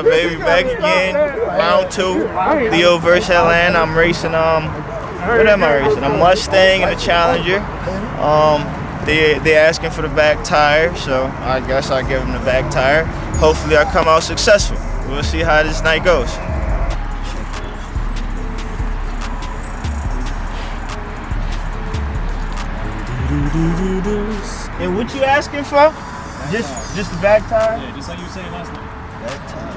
baby, back again. Round 2. Leo versus Atlanta. I'm racing. What am I racing? A Mustang and a Challenger. They're asking for the back tire, so I guess I'll give them the back tire. Hopefully, I come out successful. We'll see how this night goes. And what you asking for? Just the back tire? Yeah, just like you were saying last night. Back tire.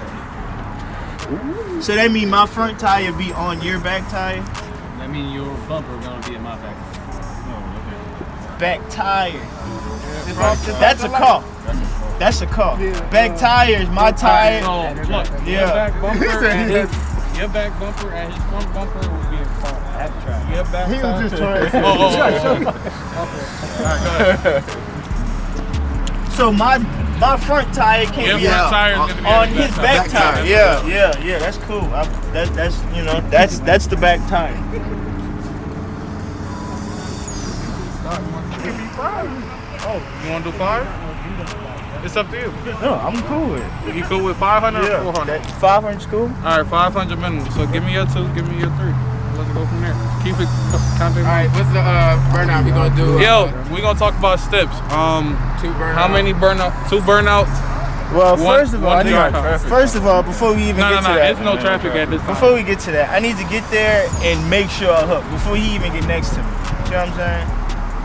So that means my front tire be on your back tire? That means your bumper gonna be in my back. Oh, okay. Back tire. That's a car. That's a car. Back tire is my tire. So, look, Yeah. your back bumper and his front bumper will be in front. Your back He was just trying to. So my front tire can't Your be front out tire is gonna be on in his back tire. Yeah, that's cool. That's the back tire. Oh, you want to do 5? It's up to you. No, I'm cool with it. You cool with 500 or 400? 500's cool. All right, 500 minimum. So give me your 2, give me your 3. Let's go from there. Keep it counting. All right, what's the burnout we gonna do? Yo, we gonna talk about steps. 2 burnouts. How many burnout? 2 burnouts. Well, One- first of all, one drive. before we even No, get to that, there's no traffic at this time. before we get to that, I need to get there and make sure I hook before he even get next to me. You know what I'm saying?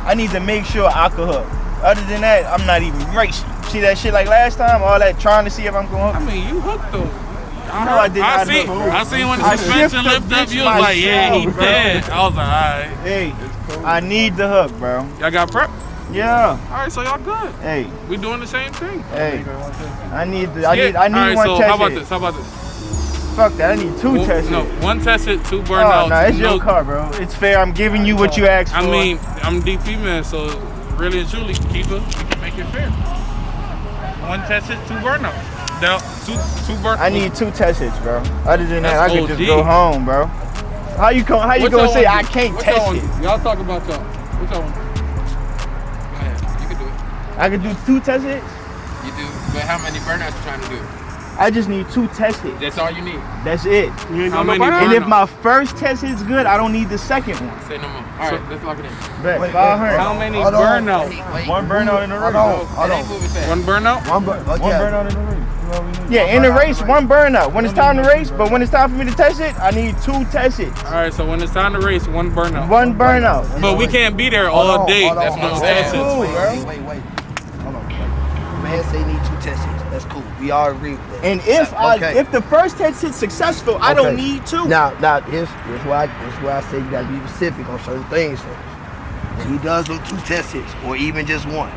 I need to make sure I can hook. Other than that, I'm not even racing. See that shit like last time? All that trying to see if I'm going to I hook. mean, you hooked though. No, I did not I see. hook. I seen when the I suspension shift the lift up. bitch You was like, yeah, he myself, bro. dead. I was like, all right. Hey, I need the hook, bro. Y'all got prep? Yeah. All right, so y'all good. Hey, We doing the same thing. hey. I need Yeah. I need All right, one so test how about hit. this? How about this? Fuck that. I need 2 test No, hits. 1 test hit, 2 Oh, burnouts. no, it's your car, bro. It's fair. I'm giving you what you asked for. I mean, I'm DP man, so really and truly, keeper, we can make it fair. 1 test hit, 2 burnouts. Now, two burnouts. I need 2 test hits, bro. Other than that, That's I could just OG. go home, bro. How you gonna say I can't test it? Y'all talk about y'all. What y'all want? Go ahead, you can do it. I could do 2 test hits? You do, but how many burnouts you trying to do? I just need 2 test hits. That's all you need. That's it. How many And if burnouts? my first test hit's good, I don't need the second one. Say no more. All right, let's lock it in. Bet, Wait, 500. How many Hold on. burnouts? Wait. One burnout in the race. Hold It ain't on. moving fast. 1 burnout? One One burnout in the race. Yeah, in the race, 1 burnout. When it's time to race, but when it's time for me to test it, I need 2 test hits. All right, so when it's time to race, 1 burnout. 1 burnout. But we can't be there all on, day. hold on, That's hold no on. test hits. Cool, bro. Wait. Hold on. Man say need 2 test hits. That's cool. We all agree with that. And if Okay. if the first test hit's successful, I don't need 2. Now, here's why I say you gotta be specific on certain things. When he does them 2 test hits, or even just 1,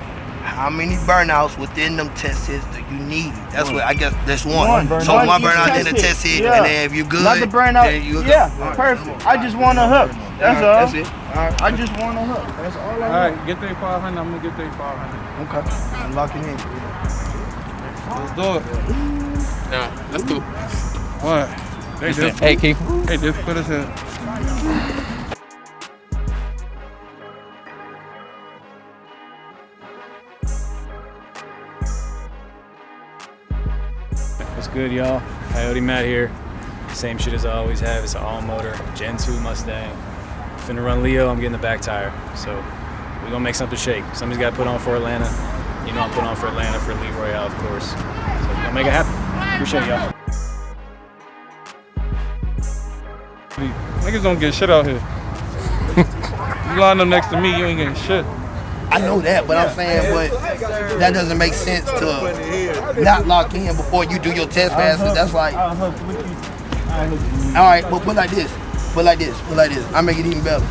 how many burnouts within them test hits do you need? That's what I guess. That's 1. So One 1 each burnout test in the hit. test hit, Yeah. and then if you good, Not the burnout. then you good. Yeah, All right. perfect. I just want a hook. That's all. That's it. I just want a hook. That's all I All want. right, get there 500. I'm gonna get there 500. Okay. I'm locking in. Let's do it. Nah, let's do it. What? They just, Hey, Keith. they just put us in. What's good, y'all? Coyote Matt here. Same shit as I always have. It's an all-motor Gen 2 Mustang. Finna run Leo. I'm getting the back tire. So we gonna make something shake. Somebody's got to put on for Atlanta. You know I'm putting on for Atlanta for Lee Royale, of course. So we gonna make it happen. Appreciate y'all. Niggas don't get shit out here. You line up next to me, you ain't getting shit. I know that, but I'm saying, but that doesn't make sense to not lock in before you do your test passes. That's like, all I'll hook with you. I'll hook with you. right, but put like this. I make it even better.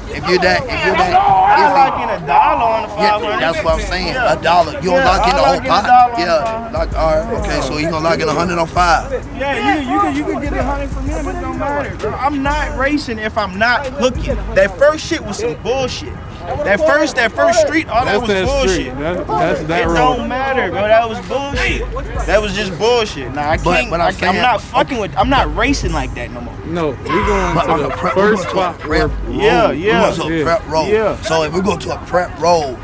If you're that, I lock in $1 on the 500. yeah, that's what I'm saying. Yeah. $1. You don't Yeah, lock in the I'll whole lock in pot. $1 on Yeah, 500. all right, okay. So you gonna lock in 100 on 5. Yeah, you can get 100 from him. It don't matter, bro. I'm not racing if I'm not hooking. That first shit was some bullshit. That first street, all that was bullshit. That's that It road. don't matter, bro. That was bullshit. That was just bullshit. Nah, I can't. but I'm I'm saying- not fucking with. I'm not racing like that no more. No, we going But on to the the prep, first we spot. go to a prep Yeah, roll. yeah. We go to a Yeah. prep roll. Yeah. So if we go to a prep roll,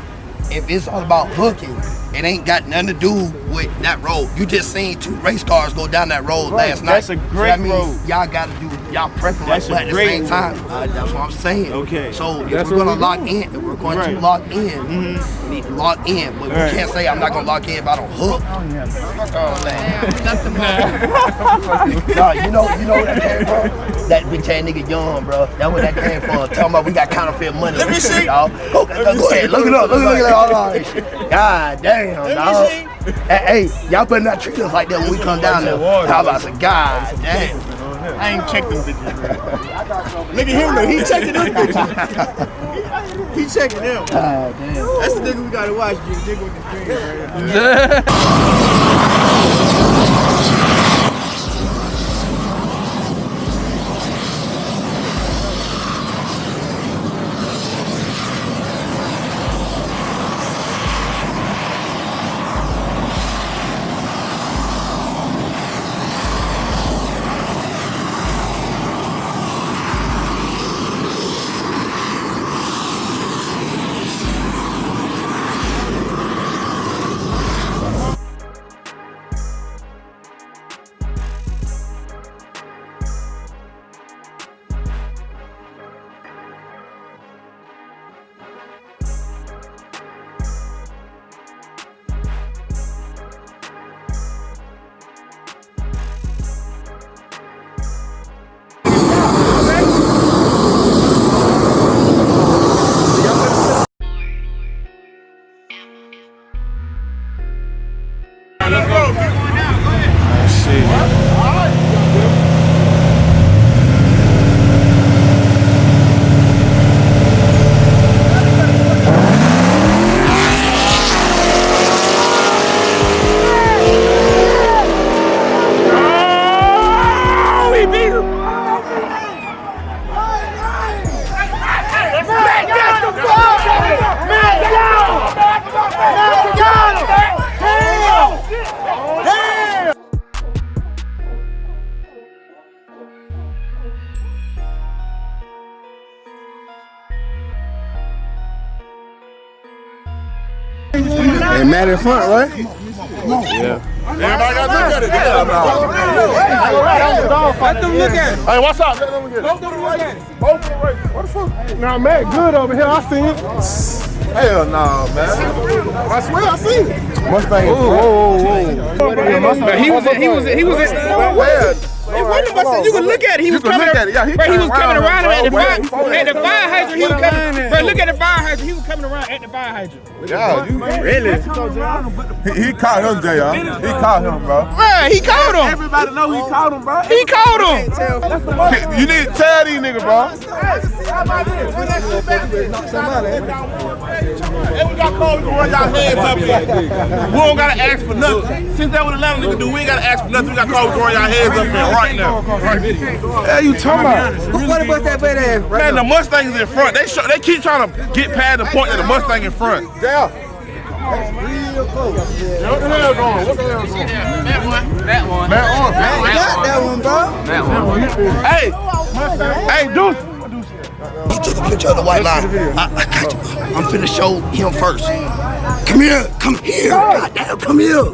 if it's all about hooking, it ain't got nothing to do with that road. You just seen 2 race cars go down that road last night. That's a great road. Y'all gotta do, y'all prepping like that at the same time. That's what I'm saying. Okay. So if we're gonna lock in, if we're going to lock in, we need to lock in. But we can't say I'm not gonna lock in if I don't hook. Nah, you know where that came from? That bitch ass nigga young, bro. That's where that came from. Talking about we got counterfeit money. Let me see, y'all. Go ahead, look it up. Look at all that shit. God damn, dog. Hey, y'all better not treat us like that when we come down there. How about the God damn? I ain't checked them bitches. Look at him though. He checking them bitches. He checking them. God damn. That's the nigga we gotta watch. You nigga with the screen right here. They mad in front, right? Yeah. Everybody got to look at it. Let them look at it. Hey, what's up? Let them look at it. Both of them look at it. Both of them right. What the fuck? Now, Matt, good over here. I seen it. Hell no, man. I swear I seen it. Mustang. Whoa. He was Where? It wasn't Mustang. You can look at it. He was coming. Yeah, He was coming around him at the fire hydrant. He was coming. Bro, look at the fire hydrant. He was coming around at the fire hydrant. Yeah, Really? he caught him, JR. He caught him, bro. Right, he caught him. Everybody know he caught him, bro. He caught him. You need to tell these niggas, bro. Hey, we got called to run y'all hands up here. We don't gotta ask for nothing. Since that what Atlanta niggas do, we ain't gotta ask for nothing. We got called to run y'all hands up here right now. Hey, you talking about? What about that bad ass? Man, the Mustang is in front. They keep trying to get past the point that the Mustang in front. Yeah. That one, bro. Hey, Deuce. He took a picture of the white line. I got you. I'm finna show him first. Come here. Goddamn, come here.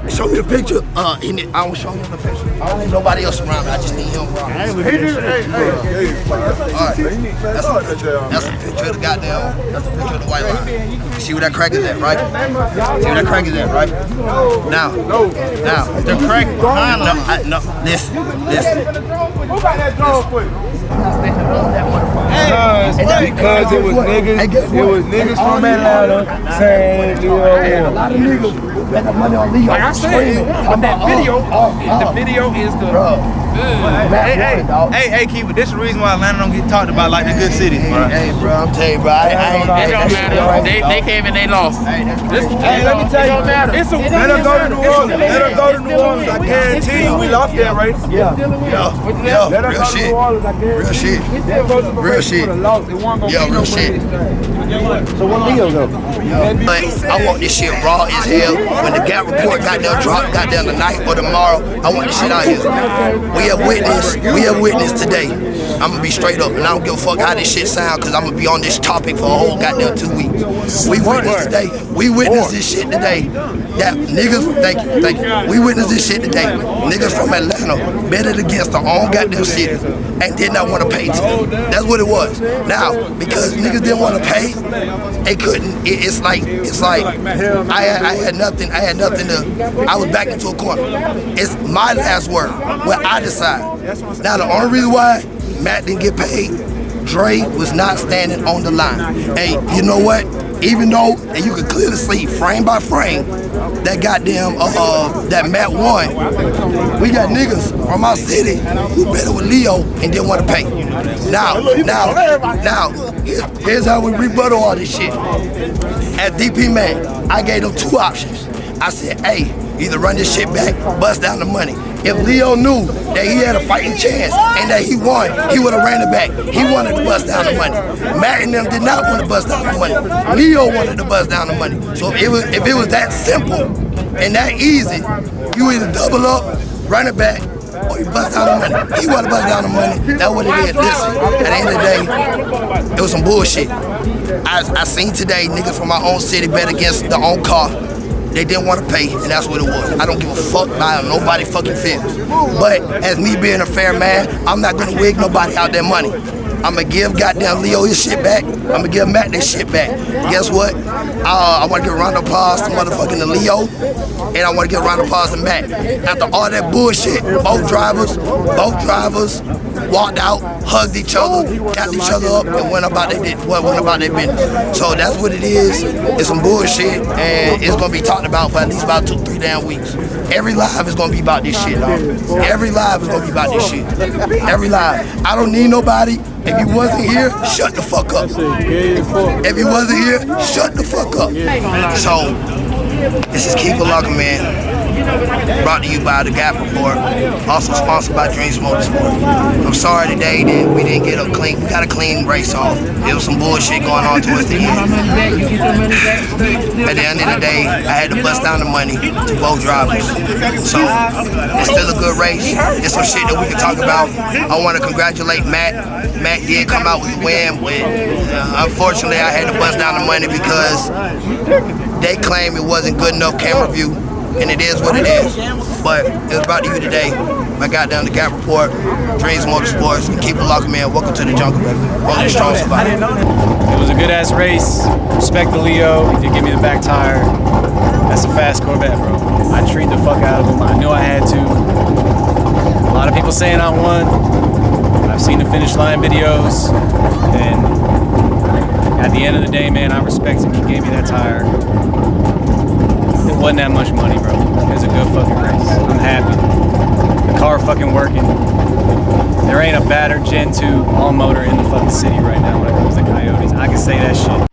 Show me the picture. I don't show him the picture. I don't need nobody else around. I just need him around. That's a picture of the goddamn. That's a picture of the white line. You see where that crack is at, right? See where that crack is at, right? Now, The crack behind him. no, listen. Who got that dog foot? Because it was niggas from Atlanta saying, a lot of niggas bet the money on Leo. Like I said, but that video, the video is the Hey, Keeper, this is the reason why Atlanta don't get talked about like the good cities, bro. Hey, bro, I'm telling you, bro. It don't matter. They came and they lost. Hey, let me tell you, it's a let them go to New Orleans. Let them go to New Orleans. I guarantee you, we lost that race. Yeah. Let them go to New Orleans. I guarantee. Real shit. Yeah, real shit. So what Leo go? But I want this shit raw as hell. When the Gap report got there, drop got there tonight or tomorrow, I want this shit out here. We we have witnessed today. I'm gonna be straight up, and I don't give a fuck how this shit sound, cause I'm gonna be on this topic for a whole goddamn 2 weeks. We witnessed this shit today. That niggas, thank you. We witnessed this shit today. Niggas from Atlanta betted against their own goddamn city and did not want to pay to them. That's what it was. Now, because niggas didn't want to pay, they couldn't. It's like I had nothing to. I was backed into a corner. It's my last word. Where I decide. Now, the only reason why Matt didn't get paid, Dre was not standing on the line. And you know what? Even though, and you can clearly see frame by frame, that goddamn, that Matt won, we got niggas from our city who betted with Leo and didn't want to pay. Now, here's how we rebuttal all this shit. At DP Man, I gave them 2 options. I said, hey, either run this shit back, bust down the money. If Leo knew that he had a fighting chance and that he won, he would have ran it back. He wanted to bust down the money. Matt and them did not want to bust down the money. Leo wanted to bust down the money. So if it was that simple and that easy, you either double up, run it back, or you bust down the money. He wanted to bust down the money. That's what it is. Listen, at the end of the day, it was some bullshit. I seen today niggas from my own city bet against their own car. They didn't want to pay, and that's what it was. I don't give a fuck about how nobody fucking feels. But as me being a fair man, I'm not gonna wig nobody out their money. I'm gonna give goddamn Leo his shit back. I'm gonna give Matt this shit back. Guess what? I want to give a round of applause to motherfucking Leo, and I want to give a round of applause to Matt. After all that bullshit, both drivers walked out, hugged each other, tapped each other up, and went about their business. So that's what it is. It's some bullshit, and it's gonna be talked about for at least about 2-3 damn weeks. Every live is gonna be about this shit, dog. Every live is gonna be about this shit. Every live. I don't need nobody. If you wasn't here, shut the fuck up. If you wasn't here, shut the fuck up. So, this is Keep It Locker, man. Brought to you by the Gap Report, also sponsored by Dreams Motorsport. I'm sorry today that we didn't get we got a clean race off. There was some bullshit going on towards the end. At the end of the day, I had to bust down the money to both drivers. So, it's still a good race. It's some shit that we can talk about. I want to congratulate Matt. Matt did come out with the win, but unfortunately I had to bust down the money because they claim it wasn't good enough camera view. And it is what it is. But it was brought to you today. I got down the Gap Report, Dreams Motorsports, and Keep It Locked, man. Welcome to the jungle, baby. Only strong survivor. It was a good ass race. Respect to Leo. He did give me the back tire. That's a fast Corvette, bro. I treated the fuck out of him. I knew I had to. A lot of people saying I won. I've seen the finish line videos. And at the end of the day, man, I respect him. He gave me that tire. It wasn't that much money, bro. It was a good fucking race. I'm happy. The car fucking working. There ain't a better Gen 2 all motor in the fucking city right now when it comes to Coyotes. I can say that shit.